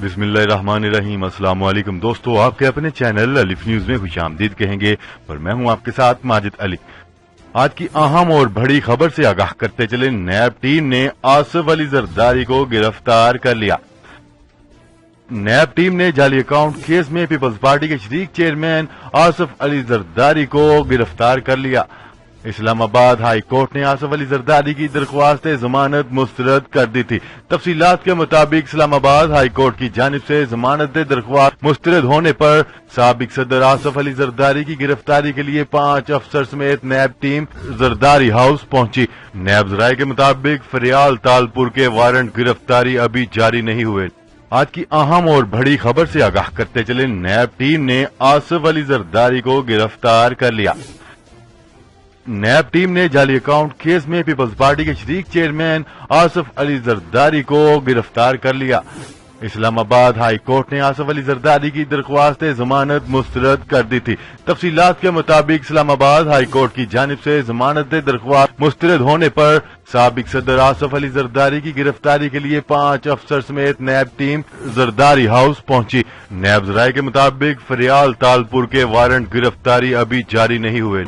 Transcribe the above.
बिस्मिल्लाहिर्रहमानिर्रहीम। अस्सलाम वालेकुम दोस्तों, आपके अपने चैनल अलिफ न्यूज में खुशामदीद कहेंगे और मैं हूं आपके साथ माजिद अली। आज की अहम और बड़ी खबर से आगाह करते चले, नैब टीम ने आसिफ अली जरदारी को गिरफ्तार कर लिया। नैब टीम ने जाली अकाउंट केस में पीपल्स पार्टी के शरीक चेयरमैन आसिफ अली जरदारी को गिरफ्तार कर लिया। इस्लामाबाद हाई कोर्ट ने आसिफ अली जरदारी की दरख्वास्त जमानत मुस्तरद कर दी थी। तफसीलात के मुताबिक इस्लामाबाद हाई कोर्ट की जानिब से जमानत दरख्वास्त मुस्तरद होने पर साबिक सदर आसिफ अली जरदारी की गिरफ्तारी के लिए 5 अफसर समेत नैब टीम जरदारी हाउस पहुंची। नैब जराये के मुताबिक फरियाल तालपुर के वारंट गिरफ्तारी अभी जारी नहीं हुए। आज की अहम और बड़ी खबर से आगाह करते चले, नैब टीम ने आसिफ अली जरदारी को गिरफ्तार कर लिया। नैब टीम ने जाली अकाउंट केस में पीपल्स पार्टी के शरीक चेयरमैन आसिफ अली जरदारी को गिरफ्तार कर लिया। इस्लामाबाद हाई कोर्ट ने आसिफ अली जरदारी की दरख्वास्त जमानत मुस्तरद कर दी थी। तफसीलात के मुताबिक इस्लामाबाद हाई कोर्ट की जानिब से जमानत दरख्वास्त मुस्तरद होने पर साबिक सदर आसिफ अली जरदारी की गिरफ्तारी के लिए 5 अफसर समेत नैब टीम जरदारी हाउस पहुंची। नैब जराये के मुताबिक फरियाल तालपुर के वारंट गिरफ्तारी अभी जारी नहीं हुए।